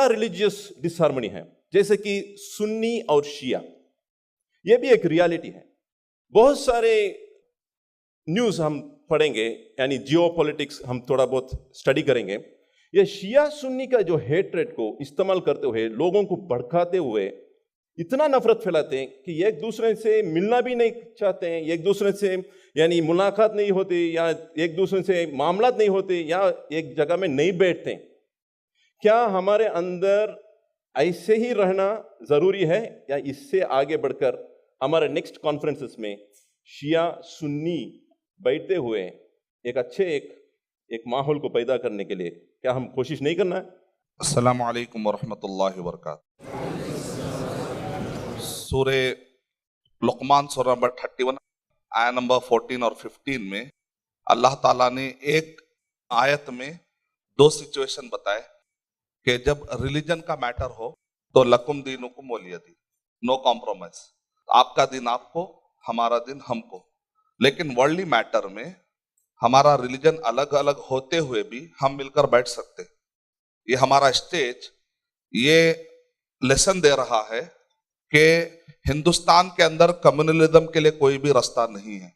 Intra religious disharmony है, जैसे कि सुन्नी और शिया, ये भी एक रियलिटी है। बहुत सारे न्यूज़ हम पढ़ेंगे, यानी जियो पॉलिटिक्स हम थोड़ा बहुत स्टडी करेंगे। ये शिया सुन्नी का जो हेट्रेड को इस्तेमाल करते हुए, लोगों को भड़काते हुए इतना नफरत फैलाते हैं कि एक दूसरे से मिलना भी नहीं चाहते हैं, एक दूसरे से यानी मुलाकात नहीं होती, या एक दूसरे से मामलात नहीं होते, या एक जगह में नहीं बैठते। क्या हमारे अंदर ऐसे ही रहना ज़रूरी है, या इससे आगे बढ़कर हमारे नेक्स्ट कॉन्फ्रेंसेस में शिया सुन्नी बैठते हुए एक अच्छे एक माहौल को पैदा करने के लिए क्या हम कोशिश नहीं करना है? अस्सलामु अलैकुम वरहमतुल्लाहि वबरकातुहू। सूरे लुक़मान सूरा नंबर 31 आया नंबर 14 और 15 में अल्लाह ताला ने एक आयत में दो सिचुएशन बताए कि जब रिलीजन का मैटर हो तो लकुम दीनुकुम वलिय दीन, नो कॉम्प्रोमाइज, आपका दिन आपको, हमारा दिन हमको। लेकिन वर्ल्डली मैटर में हमारा रिलीजन अलग अलग होते हुए भी हम मिलकर बैठ सकते। ये हमारा स्टेज ये लेसन दे रहा है कि हिंदुस्तान के अंदर कम्युनलिज्म के लिए कोई भी रास्ता नहीं है,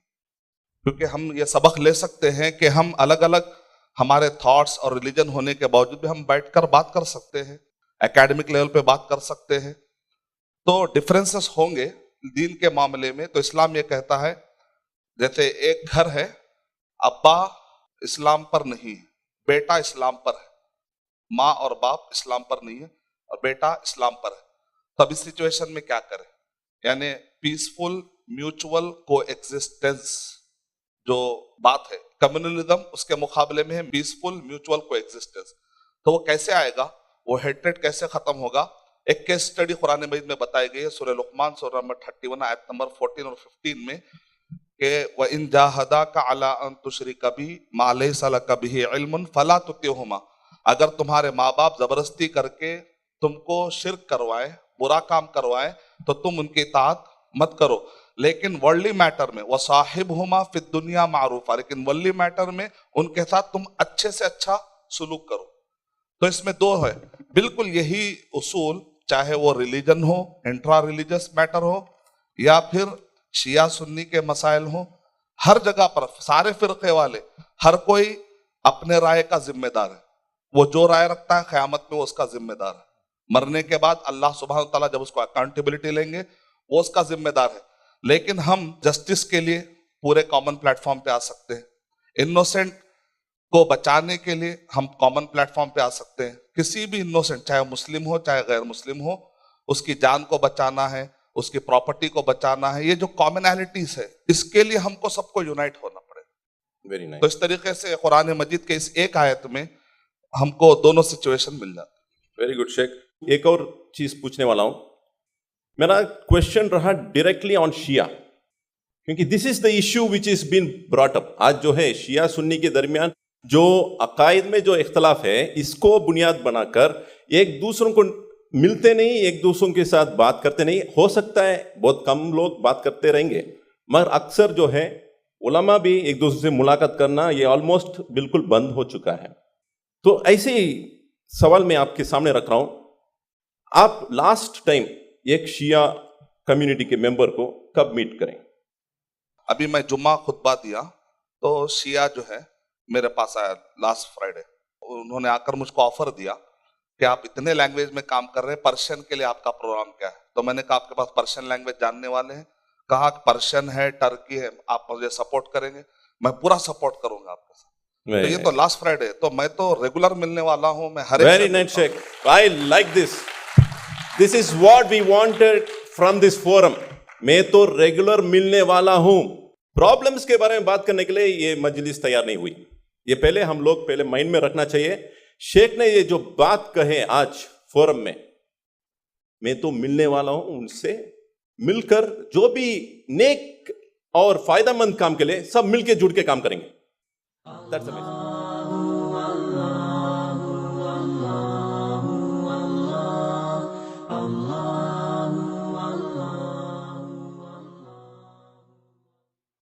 क्योंकि हम ये सबक ले सकते हैं कि हम अलग अलग हमारे थॉट्स और रिलीजन होने के बावजूद भी हम बैठकर बात कर सकते हैं, एकेडमिक लेवल पे बात कर सकते हैं। तो डिफरेंसेस होंगे दीन के मामले में। तो इस्लाम ये कहता है, जैसे एक घर है, अब्बा इस्लाम पर नहीं है, बेटा इस्लाम पर है, माँ और बाप इस्लाम पर नहीं है और बेटा इस्लाम पर है। तब इस सिचुएशन में क्या करें? यानी पीसफुल म्यूचुअल को एग्जिस्टेंस जो बात है, कम्युनलिज्म उसके मुकाबले में है पीसफुल म्यूचुअल को एग्जिस्टेंस। तो वो कैसे आएगा, वो हेट्रेड कैसे खत्म होगा? एक केस स्टडी कुरान मजीद में बताई गई है, सूरह लुक़मान सूरा नंबर 31 आयत नंबर 14 और 15 में कि व इन जाहदाका अला अन तुशरिका बी मा लैसा लका बिही इल्मुन फला तुतिहुमा, अगर तुम्हारे माँ बाप जबरदस्ती करके तुमको शिर्क करवाए, बुरा काम करवाए, तो तुम उनकी इताअत मत करो। लेकिन वर्ल्डली मैटर में वसाहिबहुमा फिद दुनिया मारूफा, लेकिन वर्ल्डली मैटर में उनके साथ तुम अच्छे से अच्छा सुलूक करो। तो इसमें दो है, बिल्कुल यही उसूल, चाहे वो रिलीजन हो, इंट्रा रिलीजियस मैटर हो, या फिर शिया सुन्नी के मसाइल हो, हर जगह पर सारे फिरके वाले हर कोई अपने राय का जिम्मेदार है। वो जो राय रखता है क़यामत में वो उसका जिम्मेदार है। मरने के बाद अल्लाह सुब्हानहू व तआला जब उसको अकाउंटेबिलिटी लेंगे वो उसका जिम्मेदार है। लेकिन हम जस्टिस के लिए पूरे कॉमन प्लेटफॉर्म पे आ सकते हैं, इनोसेंट को बचाने के लिए हम कॉमन प्लेटफॉर्म पे आ सकते हैं। किसी भी इनोसेंट, चाहे मुस्लिम हो चाहे गैर मुस्लिम हो, उसकी जान को बचाना है, उसकी प्रॉपर्टी को बचाना है, ये जो कॉमनैलिटीज है इसके लिए हमको सबको यूनाइट होना पड़ेगा। Very nice. तो इस तरीके से कुरान मजीद के इस एक आयत में हमको दोनों सिचुएशन मिल जाती। Very good Sheikh. एक और चीज पूछने वाला हूं, मेरा क्वेश्चन रहा डायरेक्टली ऑन शिया, क्योंकि this is the issue which is been brought up. आज जो है शिया सुन्नी के दरमियान जो अकायद में जो इख्तलाफ है, इसको बुनियाद बनाकर एक दूसरों को मिलते नहीं, एक दूसरों के साथ बात करते नहीं। हो सकता है बहुत कम लोग बात करते रहेंगे, मगर अक्सर जो है उलमा भी एक दूसरे से मुलाकात करना ये ऑलमोस्ट बिल्कुल बंद हो चुका है। तो ऐसे ही सवाल मैं आपके सामने रख रहा हूं, आप लास्ट टाइम एक शिया कम्युनिटी के मेंबर को कब मीट करें? अभी मैं जुम्मा खुतबा दिया तो शिया जो है मेरे पास आया लास्ट फ्राइडे। उन्होंने आकर मुझको ऑफर दिया कि आप इतने लैंग्वेज में काम कर रहे हैं, पर्शियन के लिए आपका प्रोग्राम क्या है? तो मैंने कहा आपके पास पर्शियन लैंग्वेज जानने वाले हैं? कहा पर्शियन है, टर्की है, आप मुझे सपोर्ट करेंगे? मैं पूरा सपोर्ट करूंगा आपके साथ। तो ये तो लास्ट फ्राइडे, तो मैं तो रेगुलर मिलने वाला हूं। मैं हर very nice Sheikh, I like this, this is what we wanted from this forum. मैं तो रेगुलर मिलने वाला हूं। प्रॉब्लम्स के बारे में बात करने के लिए ये मजलिस तैयार नहीं हुई, ये पहले हम लोग पहले माइंड में रखना चाहिए। शेख ने ये जो बात कहे आज फोरम में, मैं तो मिलने वाला हूं, उनसे मिलकर जो भी नेक और फायदेमंद काम के लिए सब मिलके जुड़ के काम करेंगे। That's amazing.